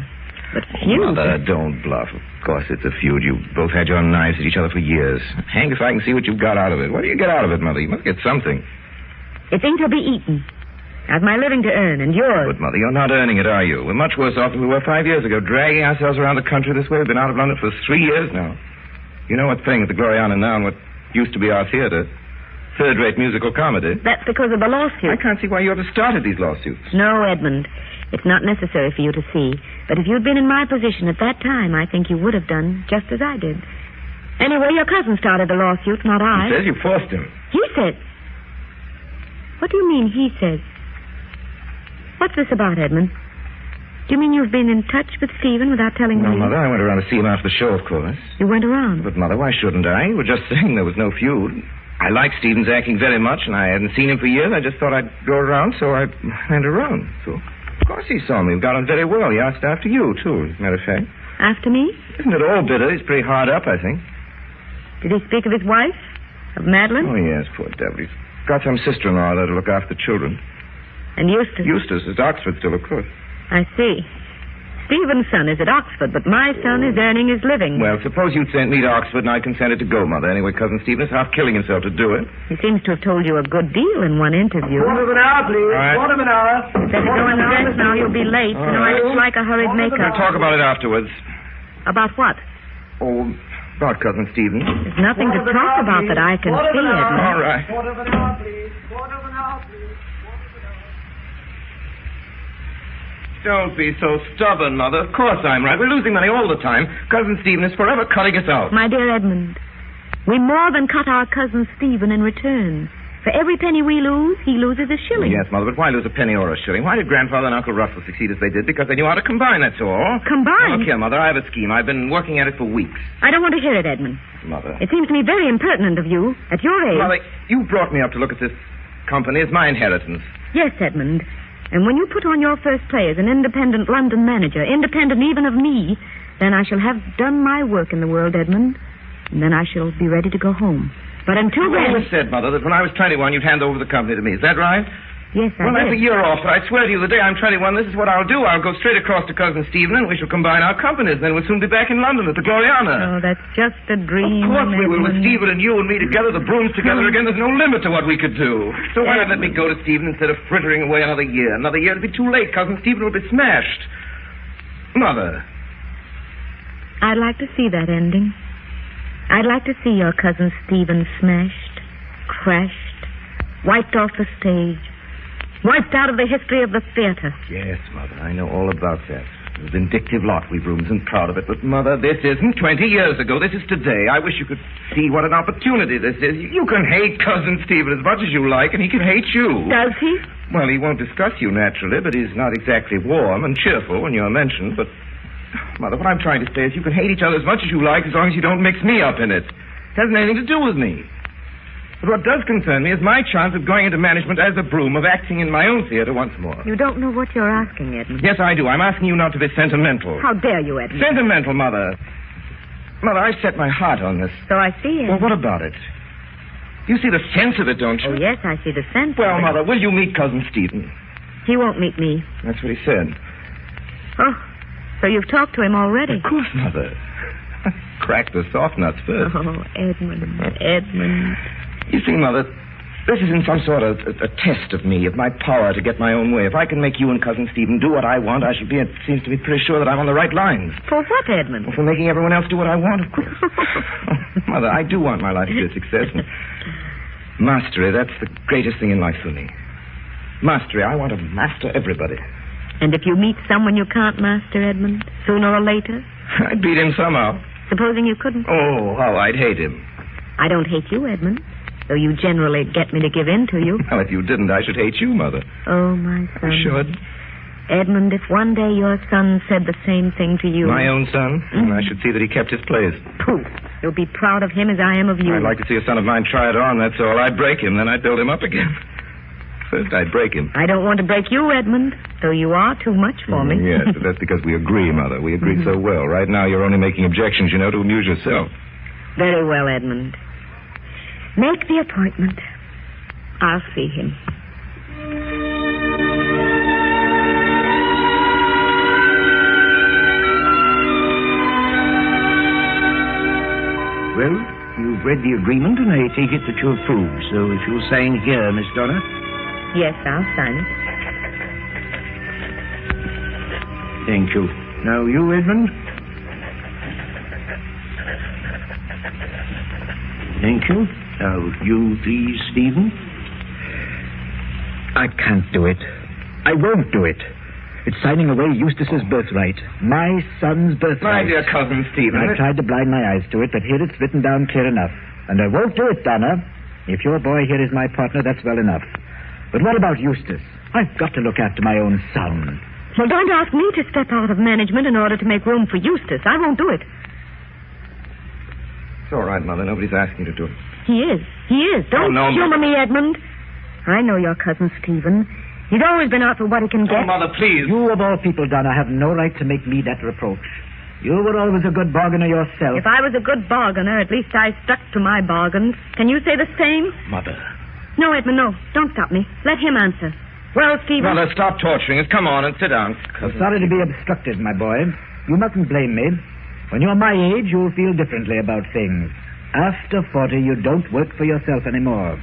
J: But feud...
M: Mother, don't bluff. Of course it's a feud. You both had your knives at each other for years. Hang if I can see what you've got out of it. What do you get out of it, Mother? You must get something.
J: It's ain't to be eaten. I've my living to earn, and yours.
M: But, Mother, you're not earning it, are you? We're much worse off than we were 5 years ago, dragging ourselves around the country this way. We've been out of London for 3 years now. You know what's playing at the Gloriana now and what used to be our theater? Third-rate musical comedy.
J: That's because of the lawsuit.
M: I can't see why you ever started these lawsuits.
J: No, Edmund. It's not necessary for you to see. But if you'd been in my position at that time, I think you would have done just as I did. Anyway, your cousin started the lawsuit, not I.
M: He says you forced him.
J: He said. What do you mean, he says? What's this about, Edmund? Do you mean you've been in touch with Stephen without telling me?
M: No, Mother, I went around to see him after the show, of course.
J: You went around?
M: But, Mother, why shouldn't I? You were just saying there was no feud. I like Stephen's acting very much, and I hadn't seen him for years. I just thought I'd go around, so I went around. So, of course he saw me. We got on very well. He asked after you, too, as a matter of fact.
J: After me?
M: Isn't it all bitter? He's pretty hard up, I think.
J: Did he speak of his wife? Of Madeline?
M: Oh, yes, poor devil. He's got some sister-in-law there to look after the children.
J: And Eustace?
M: Eustace is at Oxford still, of course.
J: I see. Stephen's son is at Oxford, but my son is earning his living.
M: Well, suppose you'd sent me to Oxford and I consented to go, Mother. Anyway, Cousin Stephen is half killing himself to do it.
J: He seems to have told you a good deal in one interview.
L: Quarter of an hour, please.
M: All right.
L: Quarter of an hour.
J: Better go and dress now. You'll be late.
M: All
J: You know, I
M: right.
J: just like a hurried makeup.
M: We'll talk about it afterwards.
J: About what?
M: Oh, about Cousin Stephen.
J: There's nothing to talk about that I can see, Edmund.
M: All right.
L: Quarter of an hour, please. Quarter of an hour, please.
M: Don't be so stubborn, Mother. Of course I'm right. We're losing money all the time. Cousin Stephen is forever cutting us out.
J: My dear Edmund, we more than cut our cousin Stephen in return. For every penny we lose, he loses a shilling.
M: Yes, Mother, but why lose a penny or a shilling? Why did Grandfather and Uncle Russell succeed as they did? Because they knew how to combine, that's all.
J: Combine?
M: Now, look here, Mother, I have a scheme. I've been working at it for weeks.
J: I don't want to hear it, Edmund.
M: Mother.
J: It seems to me very impertinent of you, at your age.
M: Mother, you brought me up to look at this company as my inheritance.
J: Yes, Edmund. And when you put on your first play as an independent London manager, independent even of me, then I shall have done my work in the world, Edmund. And then I shall be ready to go home. But until then...
M: You always said, Mother, that when I was 21, you'd hand over the company to me. Is that right?
J: Yes, I
M: Well,
J: did.
M: I have a year off, but I swear to you, the day I'm 21, this is what I'll do. I'll go straight across to Cousin Stephen, and we shall combine our companies. Then we'll soon be back in London at the Gloriana.
J: Oh, that's just a dream.
M: Of course we will. With
J: Edmund.
M: Stephen and you and me together, the Brooms together again, there's no limit to what we could do. So why not let me go to Stephen instead of frittering away another year? Another year, it'll be too late. Cousin Stephen will be smashed. Mother.
J: I'd like to see that ending. I'd like to see your cousin Stephen smashed, crashed, wiped off the stage, wiped out of the history of the theater.
M: Yes, Mother, I know all about that. A vindictive lot, we Brooms, and proud of it. But, Mother, this isn't 20 years ago. This is today. I wish you could see what an opportunity this is. You can hate Cousin Stephen as much as you like, and he can hate you.
J: Does he?
M: Well, he won't discuss you, naturally, but he's not exactly warm and cheerful when you're mentioned. But, Mother, what I'm trying to say is you can hate each other as much as you like as long as you don't mix me up in it. It hasn't anything to do with me. But what does concern me is my chance of going into management as a Broome, of acting in my own theater once more.
J: You don't know what you're asking, Edmund.
M: Yes, I do. I'm asking you not to be sentimental.
J: How dare you, Edmund?
M: Sentimental, Mother. Mother, I set my heart on this.
J: So I see it.
M: Well, what about it? You see the sense of it, don't you?
J: Oh, yes, I see the sense
M: Well,
J: of it.
M: Mother, will you meet Cousin Stephen?
J: He won't meet me.
M: That's what he said.
J: Oh, so you've talked to him already?
M: Of course, Mother. Crack the soft nuts first.
J: Oh, Edmund, Edmund.
M: You see, Mother, this isn't some sort of a test of me, of my power to get my own way. If I can make you and Cousin Stephen do what I want, I shall be, it seems to be pretty sure that I'm on the right lines.
J: For what, Edmund?
M: Well, for making everyone else do what I want, of course. Mother, I do want my life to be a success. And mastery, that's the greatest thing in life for me. Mastery, I want to master everybody.
J: And if you meet someone you can't master, Edmund, sooner or later?
M: I'd beat him somehow.
J: Supposing you couldn't?
M: Oh, how I'd hate him.
J: I don't hate you, Edmund, though you generally get me to give in to you.
M: Well, if you didn't, I should hate you, Mother.
J: Oh, my son.
M: I should.
J: Edmund, if one day your son said the same thing to you...
M: My own son? Mm-hmm. I should see that he kept his place.
J: Pooh. You'll be proud of him as I am of you.
M: I'd like to see a son of mine try it on, that's all. I'd break him, then I'd build him up again. First, I'd break him.
J: I don't want to break you, Edmund, though you are too much for me.
M: Yes, but that's because we agree, Mother. We agree so well. Right now, you're only making objections, you know, to amuse yourself.
J: Very well, Edmund. Make the appointment. I'll see him.
H: Well, you've read the agreement, and I take it that you approve. So if you'll sign here, Miss Donna.
J: Yes, I'll sign it.
H: Thank you. Now, you, Edmund. Thank you. Now, you, please, Stephen.
K: I can't do it. I won't do it. It's signing away Eustace's birthright. My son's birthright.
M: My dear Cousin Stephen.
K: I tried to blind my eyes to it, but here it's written down clear enough. And I won't do it, Donna. If your boy here is my partner, that's well enough. But what about Eustace? I've got to look after my own son.
J: Well, don't ask me to step out of management in order to make room for Eustace. I won't do it.
M: It's all right, Mother. Nobody's asking you to do it.
J: He is. He is. Don't humor me, Edmund. I know your cousin Stephen. He's always been out for what he can get.
M: Oh, Mother, please.
K: You, of all people, Donna, have no right to make me that reproach. You were always a good bargainer yourself.
J: If I was a good bargainer, at least I stuck to my bargains. Can you say the same?
M: Mother.
J: No, Edmund, no. Don't stop me. Let him answer. Well, Stephen...
M: Mother, stop torturing us. Come on and sit down.
K: I'm sorry to be obstructed, my boy. You mustn't blame me. When you're my age, you'll feel differently about things. After 40, you don't work for yourself anymore.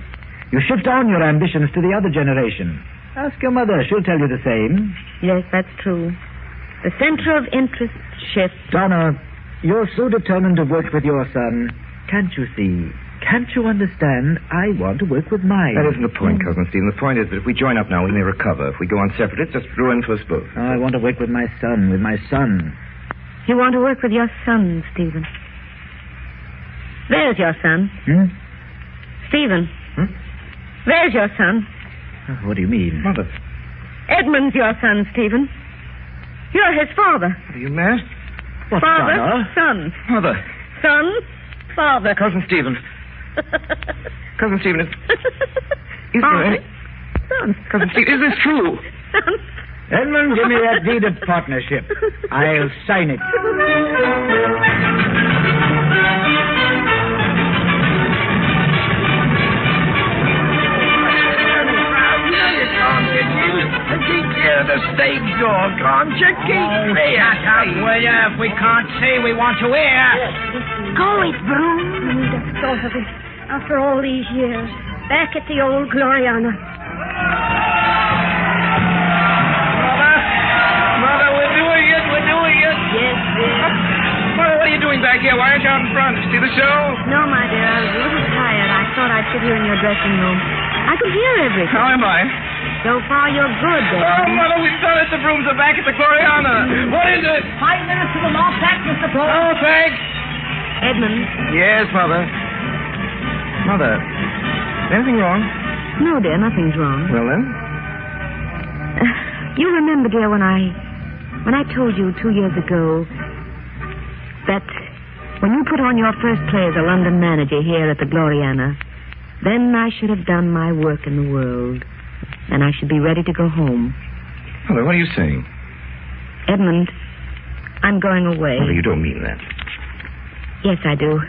K: You shift on your ambitions to the other generation. Ask your mother. She'll tell you the same.
J: Yes, that's true. The center of interest shifts.
K: Donna, you're so determined to work with your son. Can't you see? Can't you understand? I want to work with mine.
M: That isn't the point, Cousin Stephen. The point is that if we join up now, we may recover. If we go on separate, it's just ruin for us both.
K: I want to work with my son,
J: You want to work with your son, Stephen. There's your son. Stephen. There's your son.
K: What do you mean?
M: Mother.
J: Edmund's your son, Stephen. You're his father.
M: Are you mad?
K: What,
J: father,
K: Donna?
J: son.
M: Mother.
J: Son, father.
M: Cousin Stephen. Cousin Stephen, is
J: father,
M: there any...
J: son.
M: Cousin Stephen, is this true?
G: Edmund, give me that deed of partnership. I'll sign it.
E: Keep clear of the stage door, can't you? Keep clear.
D: Shut up, will you? If we can't see, we want to hear.
F: Go it, Broome. I just thought of it. After all these years. Back at the old Gloriana.
M: Mother, we're doing it.
F: Yes, dear.
M: Mother, what are you doing back here? Why aren't you out in front? See the show?
J: No, my dear, I was a little tired. I thought I'd sit here in your dressing room. I could hear everything.
M: How am I?
J: So far, you're good, Dad.
M: Oh, Mother, we've done it. The Broomes are back at the Gloriana. What is it?
D: 5 minutes to the last act, Mr. Broome.
M: Oh, thanks.
J: Edmund.
M: Yes, Mother. Mother, anything wrong?
J: No, dear, nothing's wrong.
M: Well, then?
J: You remember, dear, when I told you 2 years ago that when you put on your first play as a London manager here at the Gloriana, then I should have done my work in the world, and I should be ready to go home.
M: Mother, what are you saying?
J: Edmund, I'm going away.
M: Mother, you don't mean that.
J: Yes, I do.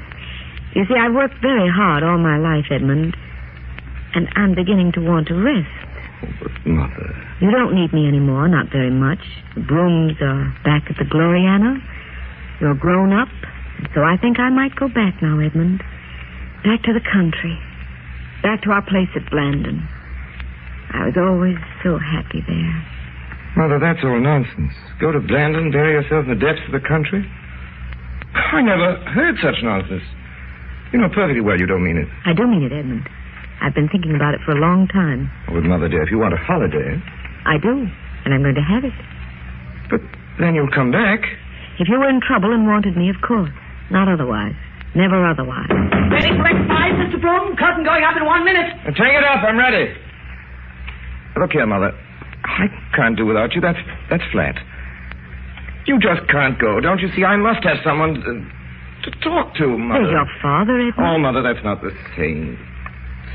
J: You see, I've worked very hard all my life, Edmund, and I'm beginning to want to rest.
M: Oh, but, Mother...
J: You don't need me anymore, not very much. The Broomes are back at the Gloriana. You're grown up, so I think I might go back now, Edmund. Back to the country. Back to our place at Blandon. I was always so happy there.
M: Mother, that's all nonsense. Go to Blandon, bury yourself in the depths of the country? I never heard such nonsense. You know perfectly well you don't mean it.
J: I do mean it, Edmund. I've been thinking about it for a long time.
M: Oh, but, Mother, dear, if you want a holiday...
J: I do, and I'm going to have it.
M: But then you'll come back.
J: If you were in trouble and wanted me, of course. Not otherwise. Never otherwise.
D: Ready for exercise, Mr. Broome? Curtain going up in 1 minute.
M: Take it up. I'm ready. Look here, Mother. I can't do without you. That's flat. You just can't go. Don't you see? I must have someone to talk to, Mother.
J: There's your father, Edmund.
M: Oh, Mother, that's not the same.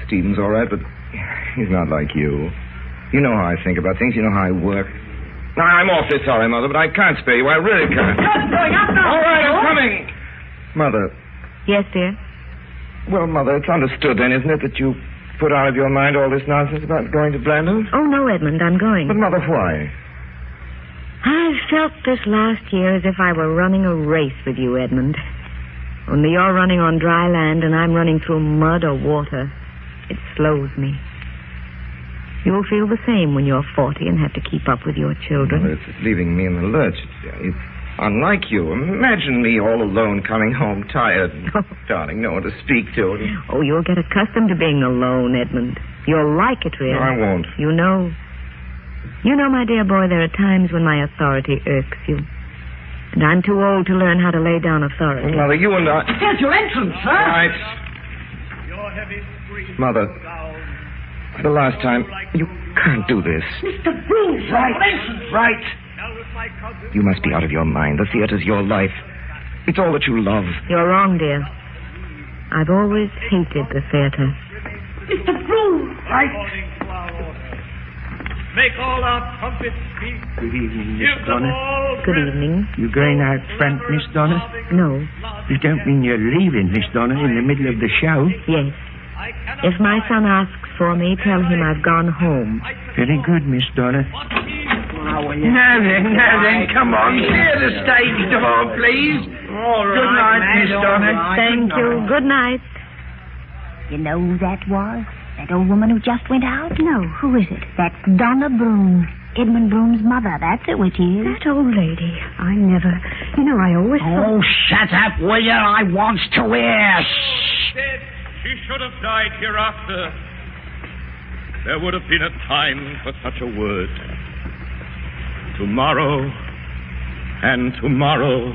M: Stephen's all right, but he's not like you. You know how I think about things. You know how I work. Now, I'm awfully sorry, Mother, but I can't spare you. I really can't.
D: Curtain going up now.
M: All right, I'm coming. Mother.
J: Yes, dear?
M: Well, Mother, it's understood then, isn't it, that you put out of your mind all this nonsense about going to Blandon?
J: Oh, no, Edmund, I'm going.
M: But, Mother, why?
J: I've felt this last year as if I were running a race with you, Edmund. Only you're running on dry land and I'm running through mud or water. It slows me. You'll feel the same when you're 40 and have to keep up with your children.
M: Well, it's leaving me in the lurch. It's unlike you. Imagine me all alone coming home tired. Darling, no one to speak to.
J: Oh, you'll get accustomed to being alone, Edmund. You'll like it, really.
M: No, I won't.
J: You know, my dear boy, there are times when my authority irks you. And I'm too old to learn how to lay down authority.
M: Well, Mother, you and I...
D: Here's your entrance, sir.
M: Right. Mother, for the last time, you can't do this.
D: Mr. Broome,
M: Right. You must be out of your mind. The theater's your life. It's all that you love.
J: You're wrong, dear. I've always hated the theater.
D: Mr. Broome.
L: Right. Make all our trumpets speak.
H: Good evening,
L: Give
H: Miss
L: them
H: Donna.
L: all
J: Good evening.
H: You going out front, Miss Donna?
J: No.
H: You don't mean you're leaving, Miss Donna, in the middle of the show?
J: Yes. If my son asks for me, tell him I've gone home.
H: Very good, Miss Donna.
E: Now then, come on. Clear the stage door, please.
D: All right,
E: Good night, Miss Donna.
J: Thank you. Good night.
F: You know who that was? That old woman who just went out? No. Who is it? That's Donna Broome. Edmund Broome's mother. That's it, which is.
J: That old lady. I never... You know, I always thought...
D: Oh, shut up, will you? I wants to hear.
C: Dead. She should have died hereafter. There would have been a time for such a word. Tomorrow, and tomorrow,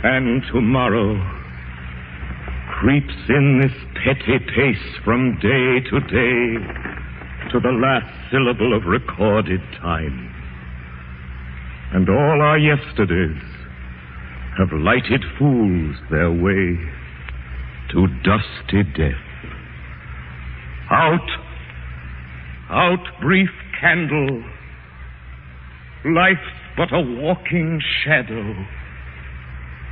C: and tomorrow creeps in this petty pace from day to day to the last syllable of recorded time. And all our yesterdays have lighted fools their way to dusty death. Out, brief candle, Life's but a walking shadow,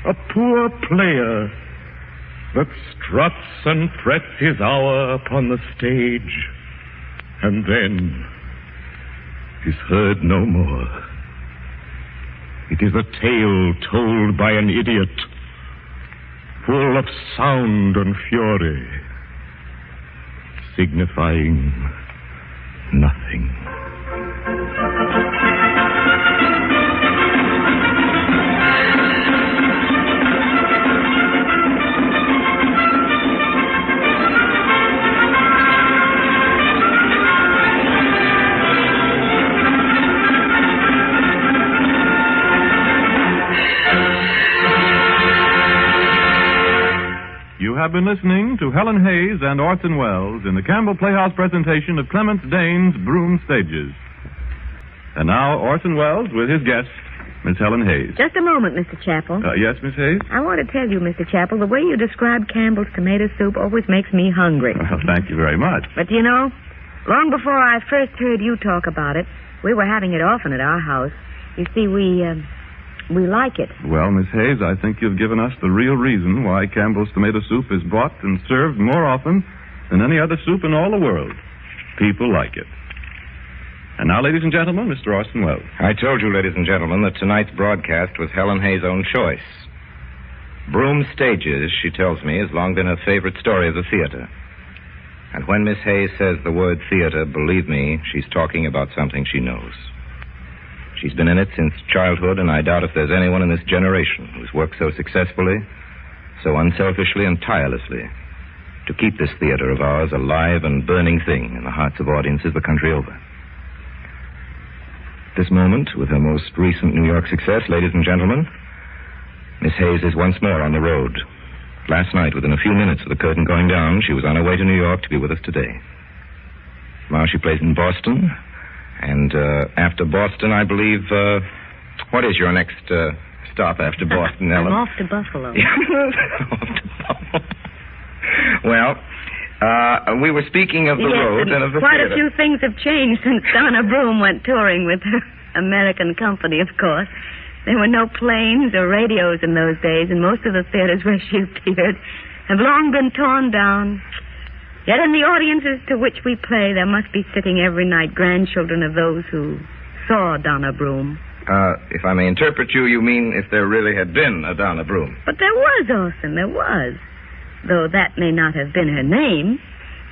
C: a poor player that struts and frets his hour upon the stage, and then is heard no more. It is a tale told by an idiot, full of sound and fury, signifying nothing.
A: You have been listening to Helen Hayes and Orson Welles in the Campbell Playhouse presentation of Clemence Dane's Broome Stages. And now Orson Welles with his guest, Miss Helen Hayes.
J: Just a moment, Mr. Chappell.
A: Yes, Miss Hayes?
J: I want to tell you, Mr. Chappell, the way you describe Campbell's tomato soup always makes me hungry.
A: Well, thank you very much.
J: But, you know, long before I first heard you talk about it, we were having it often at our house. You see, we like it.
A: Well, Miss Hayes, I think you've given us the real reason why Campbell's tomato soup is bought and served more often than any other soup in all the world. People like it. And now, ladies and gentlemen, Mr. Orson Welles.
M: I told you, ladies and gentlemen, that tonight's broadcast was Helen Hayes' own choice. Broome Stages, she tells me, has long been her favorite story of the theater. And when Miss Hayes says the word theater, believe me, she's talking about something she knows. She's been in it since childhood, and I doubt if there's anyone in this generation who's worked so successfully, so unselfishly and tirelessly to keep this theater of ours a live and burning thing in the hearts of audiences the country over. This moment, with her most recent New York success, ladies and gentlemen, Miss Hayes is once more on the road. Last night, within a few minutes of the curtain going down, she was on her way to New York to be with us today. Tomorrow she plays in Boston. And after Boston, I believe, what is your next stop after Boston, Ellen?
J: I'm off to Buffalo.
M: Off to Buffalo. Well, we were speaking of the road and of the
J: quite
M: theater.
J: a few things have changed since Donna Broome went touring with her American company, of course. There were no planes or radios in those days, and most of the theaters where she appeared have long been torn down. Yet in the audiences to which we play, there must be sitting every night grandchildren of those who saw Donna Broome.
M: If I may interpret you, you mean if there really had been a Donna Broome.
J: But there was, Orson, there was. Though that may not have been her name.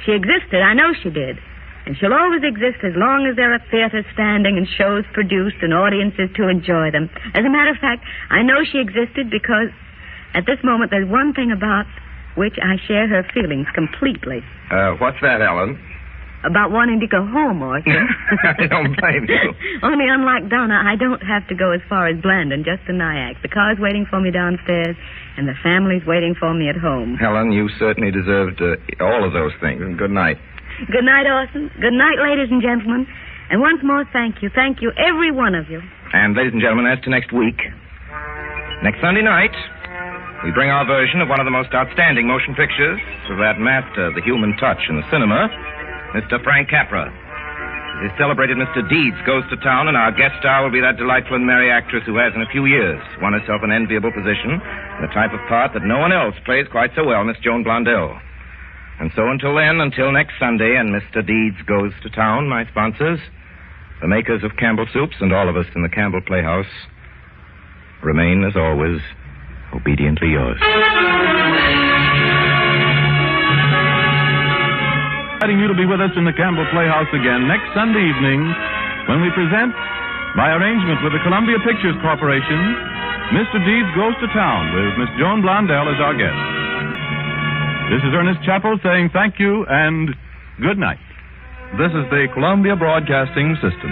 J: She existed, I know she did. And she'll always exist as long as there are theaters standing and shows produced and audiences to enjoy them. As a matter of fact, I know she existed because at this moment there's one thing about which I share her feelings completely.
M: What's that, Ellen?
J: About wanting to go home, Orson.
M: I don't blame you.
J: Only unlike Donna, I don't have to go as far as Blandon, just to Nyack. The car's waiting for me downstairs, and the family's waiting for me at home.
M: Helen, you certainly deserved all of those things. And good night.
J: Good night, Orson. Good night, ladies and gentlemen. And once more, thank you. Thank you, every one of you.
M: And, ladies and gentlemen, as to next week, next Sunday night, we bring our version of one of the most outstanding motion pictures of that master of the human touch in the cinema, Mr. Frank Capra. His celebrated Mr. Deeds goes to town, and our guest star will be that delightful and merry actress who has in a few years won herself an enviable position in the type of part that no one else plays quite so well, Miss Joan Blondell. And so until then, until next Sunday, and Mr. Deeds goes to town, my sponsors, the makers of Campbell Soups, and all of us in the Campbell Playhouse, remain, as always, obediently yours.
A: Inviting you to be with us in the Campbell Playhouse again next Sunday evening when we present, by arrangement with the Columbia Pictures Corporation, Mr. Deeds Goes to Town with Miss Joan Blondell as our guest. This is Ernest Chappell saying thank you and good night.
N: This is the Columbia Broadcasting System.